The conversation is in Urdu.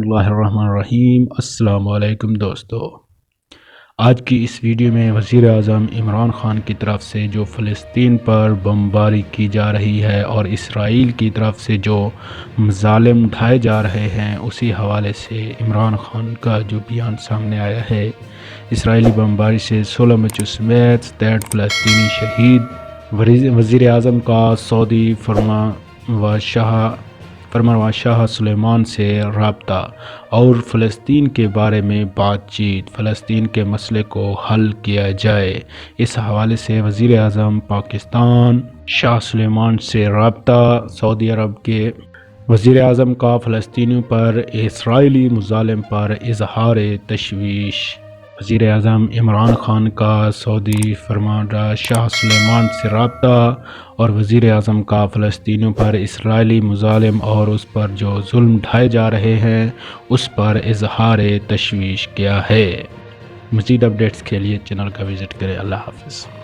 اللہ الرحمن الرحیم۔ السلام علیکم دوستو، آج کی اس ویڈیو میں وزیر اعظم عمران خان کی طرف سے جو فلسطین پر بمباری کی جا رہی ہے اور اسرائیل کی طرف سے جو مظالم اٹھائے جا رہے ہیں، اسی حوالے سے عمران خان کا جو بیان سامنے آیا ہے۔ اسرائیلی بمباری سے 16 بچوں سمیت 63 فلسطینی شہید۔ وزیر اعظم کا سعودی فرمانروا شاہ سلمان سے رابطہ اور فلسطین کے بارے میں بات چیت، فلسطین کے مسئلے کو حل کیا جائے۔ اس حوالے سے وزیر اعظم پاکستان شاہ سلمان سے رابطہ۔ سعودی عرب کے وزیر اعظم کا فلسطینیوں پر اسرائیلی مظالم پر اظہار تشویش۔ وزیر اعظم عمران خان کا سعودی فرمانروا شاہ سلمان سے رابطہ اور وزیر اعظم کا فلسطینیوں پر اسرائیلی مظالم اور اس پر جو ظلم ڈھائے جا رہے ہیں اس پر اظہار تشویش کیا ہے۔ مزید اپڈیٹس کے لیے چینل کا وزٹ کریں۔ اللہ حافظ۔